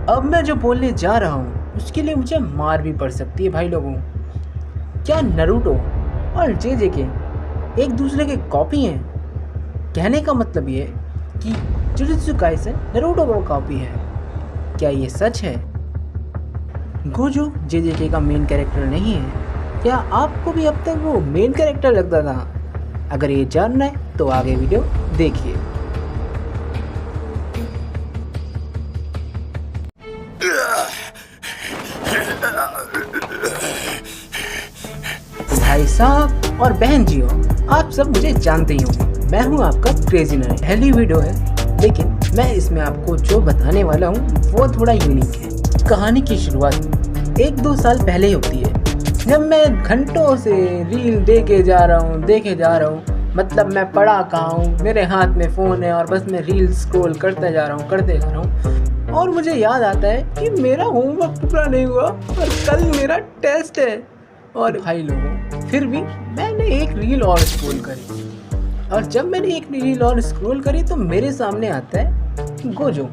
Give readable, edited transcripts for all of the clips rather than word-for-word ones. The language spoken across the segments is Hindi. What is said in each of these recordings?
अब मैं जो बोलने जा रहा हूँ उसके लिए मुझे मार भी पड़ सकती है भाई लोगों। क्या नरूटो और जेजेके एक दूसरे के कॉपी हैं? कहने का मतलब ये कि जुजुत्सु काइसन नरूटो का कॉपी है। क्या ये सच है? गोजो जेजेके का मेन कैरेक्टर नहीं है। क्या आपको भी अब तक वो मेन कैरेक्टर लगता था? अगर ये जानना है तो आगे वीडियो देखिए। भाई साहब और बहन जी हो, आप सब मुझे जानते ही होंगे। मैं हूं आपका क्रेजी नर्ड। पहली वीडियो है, लेकिन मैं इसमें आपको जो बताने वाला हूं वो थोड़ा यूनिक है। कहानी की शुरुआत 1-2 साल पहले होती है, जब मैं घंटों से रील देखे जा रहा हूँ। मतलब मैं पढ़ा कहाँ हूँ, मेरे हाथ में फ़ोन है और बस मैं रील स्क्रॉल करते जा रहा हूँ और मुझे याद आता है कि मेरा होमवर्क पूरा नहीं हुआ और कल मेरा टेस्ट है। और भाई लोगों, फिर भी मैंने एक रील और स्क्रॉल करी, और जब मैंने एक रील और स्क्रॉल करी तो मेरे सामने आता है गोजो।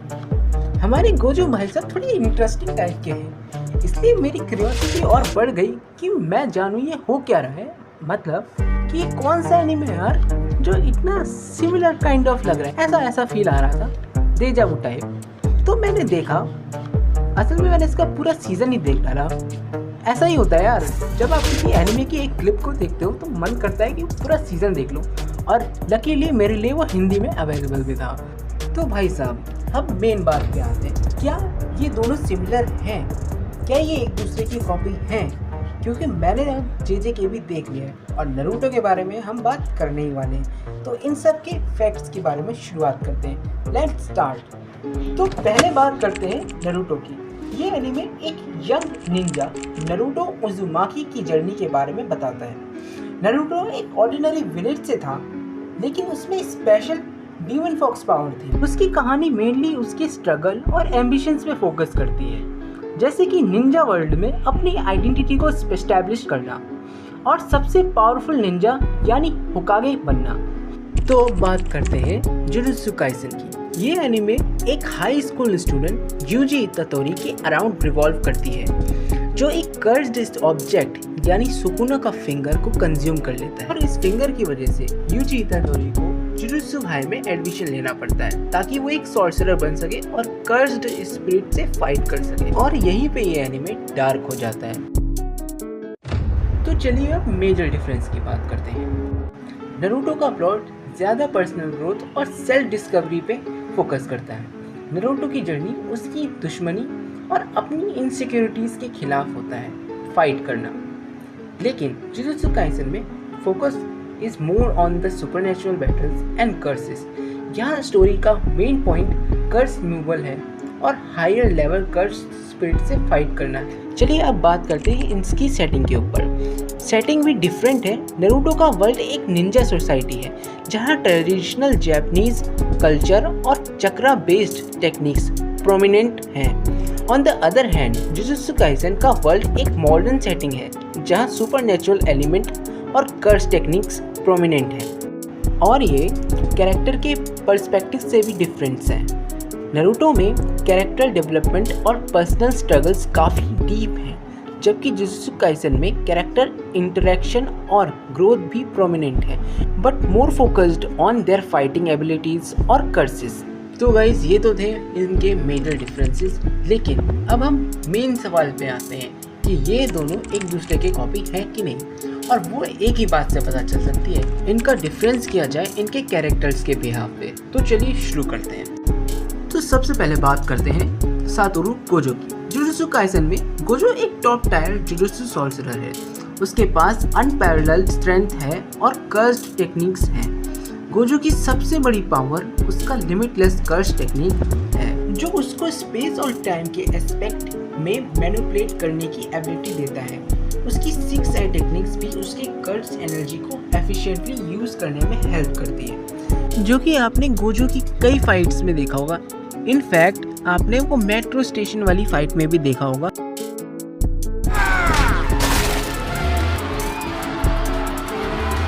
हमारे गोजो भाई साहब थोड़ी इंटरेस्टिंग टाइप के हैं, इसलिए मेरी क्यूरियोसिटी और बढ़ गई कि मैं जानूँ ये हो क्या रहा है। मतलब कि ये कौन सा एनीमे है यार जो इतना सिमिलर काइंड ऑफ लग रहा है। ऐसा फील आ रहा था, डेजा वू टाइप। तो मैंने देखा, असल में मैंने इसका पूरा सीज़न ही देख डाला। ऐसा ही होता है यार, जब आप किसी एनिमे की एक क्लिप को देखते हो तो मन करता है कि पूरा सीज़न देख लो, और लकीली मेरे लिए वो हिंदी में अवेलेबल भी था। तो भाई साहब, अब मेन बात पे आते हैं। क्या ये दोनों सिमिलर हैं? क्या ये एक दूसरे की कॉपी हैं? क्योंकि मैंने जेजेके भी देख लिया है और नरूटो के बारे में हम बात करने ही वाले हैं। तो इन सब के फैक्ट्स के बारे में शुरुआत करते हैं। Let's start. तो पहले बात करते हैं नरूटो की। ये एनीमे एक यंग निंजा नरूटो उज़ुमाकी की जर्नी के बारे में बताता है। नरूटो एक ऑर्डिनरी विलेज से था, लेकिन उसमें स्पेशल डीमन फॉक्स पावर थी। उसकी कहानी मेनली उसके स्ट्रगल और एम्बिशंस पे फोकस करती है, जैसे कि निंजा वर्ल्ड में अपनी आइडेंटिटी को एस्टैब्लिश करना और सबसे पावरफुल निंजा यानी होकागे बनना। तो बात करते हैं जुजुत्सु काइसन की। ये एनीमे एक हाई स्कूल स्टूडेंट यूजी इतातोरी के अराउंड रिवॉल्व करती है, जो एक कर्स्ड ऑब्जेक्ट यानी सुकुना का फिंगर को कंज्यूम कर लेता है, और इस फिंगर की वजह से यूजी इतातोरी को जुजुत्सु हाई में एडमिशन लेना पड़ता है ताकि वो एक सॉर्सरर बन सके और कर्स्ड स्पिरिट से फाइट कर सके। और यहीं पे ये एनीमे डार्क हो जाता है। तो चलिए अब मेजर डिफरेंस की बात करते हैं। नरूटो का प्लॉट ज़्यादा पर्सनल ग्रोथ और सेल्फ डिस्कवरी पे फोकस करता है। नरूटो की जर्नी उसकी दुश्मनी और अपनी इनसिक्योरिटीज़ के खिलाफ होता है, फाइट करना। लेकिन जुजुत्सु काइसन में focus is more on the supernatural battles and curses. यहाँ स्टोरी का मेन पॉइंट कर्स रिमूवल है और हायर लेवल कर्स स्पिरिट से फाइट करना है। चलिए अब बात करते हैं इसकी सेटिंग के ऊपर। सेटिंग भी डिफरेंट है। नरूटो का वर्ल्ड एक निंजा सोसाइटी है, जहाँ ट्रेडिशनल जापानीज कल्चर और चक्रा बेस्ड टेक्निक्स प्रोमिनेंट हैं। On the other hand, jujutsu Kaisen का वर्ल्ड एक मॉडर्न सेटिंग है, जहाँ सुपरनेचुरल एलिमेंट और कर्स टेक्निक्स प्रोमिनेंट हैं, और ये कैरेक्टर के पर्सपेक्टिव से भी डिफरेंस हैं। नरूटो में कैरेक्टर डेवलपमेंट और पर्सनल स्ट्रगल्स काफ़ी डीप हैं, जबकि जुजुत्सु काइसन में कैरेक्टर इंटरेक्शन और ग्रोथ भी प्रोमिनेंट है, but more focused on their fighting abilities और कर्सेस। तो गाइस, ये तो थे इनके मेजर डिफरेंसेस। लेकिन अब हम मेन सवाल पे आते हैं कि ये दोनों एक दूसरे के कॉपी हैं कि नहीं, और वो एक ही बात से पता चल सकती है। इनका डिफरेंस किया जाए इनके कैरेक्टर्स के बिहाफ पे। तो चलिए शुरू करते हैं। तो सबसे पहले बात करते हैं सातोरू गोजो की। जुजुत्सु काइसन में गोजो एक टॉप टायर जुजुत्सु सॉर्सरर है। उसके पास अनपैरेलल्ड स्ट्रेंथ है और कर्स्ड टेक्निक्स हैं। गोजो की सबसे बड़ी पावर उसका लिमिटलेस कर्स टेक्निक है, जो उसको स्पेस और टाइम के एस्पेक्ट में मैनिपुलेट करने की एबिलिटी देता है। उसकी 6 आई टेक्निक्स भी उसके कर्स एनर्जी को एफिशिएंटली यूज़ करने में हेल्प करती है, जो कि आपने गोजो की कई फाइट्स में देखा होगा। इनफैक्ट आपने वो मेट्रो स्टेशन वाली फाइट में भी देखा होगा।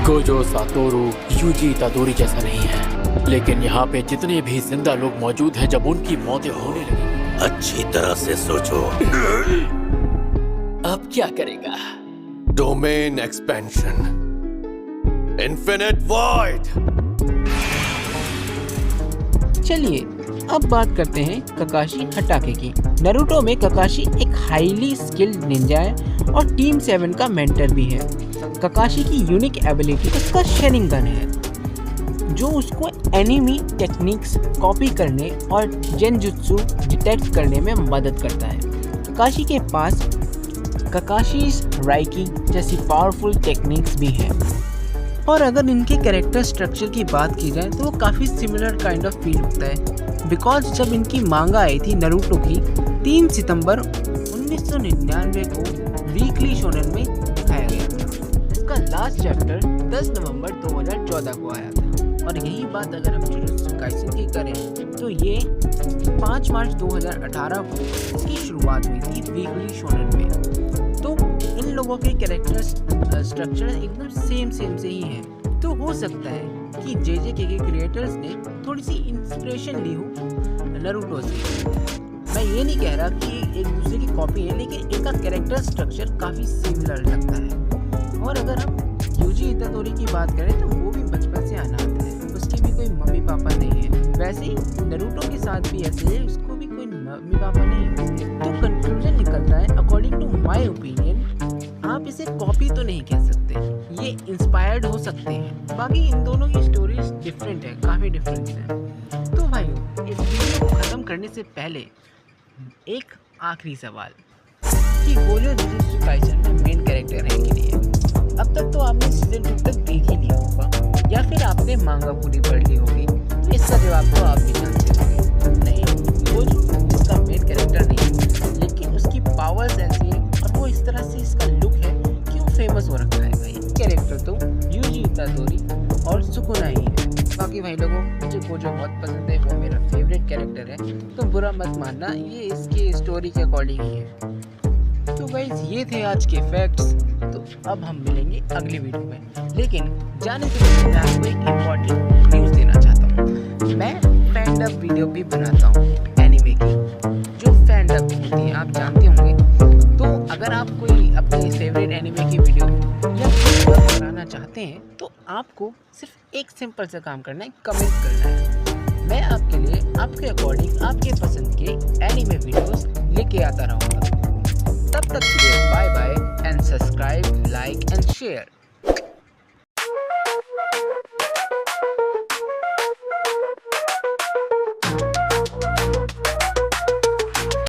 गोजो सातोरू यूजी इतादोरी जैसा नहीं है। लेकिन यहाँ पे जितने भी जिंदा लोग मौजूद हैं, जब उनकी मौतें होने लगी, अच्छी तरह से सोचो। अब क्या करेगा? Domain expansion, infinite void. चलिए अब बात करते हैं ककाशी हटाके की। नारुतो में ककाशी एक हाईली स्किल्ड निंजा है और टीम 7 का मेंटर भी है। ककाशी की यूनिक एबिलिटी उसका शेरिंगन है, जो उसको एनिमी टेक्निक्स कॉपी करने और जेनजुत्सु डिटेक्ट करने में मदद करता है। ककाशी के पास ककाशी's राइकी जैसी पावरफुल टेक्निक्स भी हैं। और अगर इनके कैरेक्टर स्ट्रक्चर की बात की जाए तो वो काफ़ी सिमिलर काइंड ऑफ फील होता है, बिकॉज जब इनकी मांगा आई थी नारुतो की 3 सितंबर 1999 को वीकली शोनेन में दिखाया गया था। इसका लास्ट चैप्टर 10 नवंबर 2014 को आया था। और यही बात अगर हम जुजुत्सु काइसेन की करें तो ये 5 मार्च 2018 को इसकी शुरुआत हुई थी वीकली शोनेन में। तो इन लोगों के कैरेक्टर स्ट्रक्चर एकदम सेम से ही हैं। तो हो सकता है कि JJK के क्रिएटर्स ने थोड़ी सी इंस्पिरेशन ली हो नारुतो से। मैं ये नहीं कह रहा कि एक दूसरे की कॉपी है, लेकिन इनका कैरेक्टर स्ट्रक्चर काफ़ी सिमिलर लगता है। और अगर हम यूजी इतादोरी की बात करें तो वो भी बचपन से अनाथ है, उसके भी कोई मम्मी पापा नहीं है। वैसे ही नारुतो के साथ भी ऐसे है, उसको भी कोई मम्मी पापा नहीं है। तो कंक्लूजन निकलता है, अकॉर्डिंग टू माय ओपिनियन, आप इसे कॉपी तो नहीं कह सकते, ये इंस्पायर्ड हो सकते हैं। बाकी इन दोनों की स्टोरीज डिफरेंट है, काफ़ी डिफरेंस है। तो भाइयों, इस वीडियो को ख़त्म करने से पहले एक आखिरी सवाल कि गोजो जुजुत्सु काइसेन में मेन कैरेक्टर है कि नहीं है। अब तक तो आपने सीजन 2 तक देख ही लिया होगा या फिर आपने मांगा पूरी पढ़ ली होगी, तो इसका जवाब तो आप भी जानते होंगे। नहीं, गोजो इसका मेन कैरेक्टर नहीं है, लेकिन उसकी पावर्स ऐसी है और वो इस तरह से इसका लुक है कि वो फेमस हो रखा है भाई। कैरेक्टर तो यूजी इतादोरी और सुकुना ही है। बाकी भाई लोगों, मुझे गोजो बहुत पसंद है, वो मेरा फेवरेट कैरेक्टर है, तो बुरा मत मानना, ये इसकी स्टोरी के अकॉर्डिंग ही है। तो गाइस, ये थे आज के फैक्ट्स। तो अब हम मिलेंगे अगली वीडियो में, लेकिन जाने से पहले मैं आपको एक इम्पॉर्टेंट न्यूज़ देना चाहता हूँ। मैं फैंडअप वीडियो भी बनाता हूँ एनिमे की, जो फैंडअप होती है आप जानते होंगे। तो अगर आप कोई अपने फेवरेट एनिमे की वीडियो या बनाना चाहते हैं तो आपको सिर्फ एक सिंपल सा काम करना है, कमेंट करना है। मैं आपके लिए आपके अकॉर्डिंग आपके पसंद के एनिमे वीडियोस लेके आता रहूँगा। तब तक के लिए bye bye and subscribe, like and share.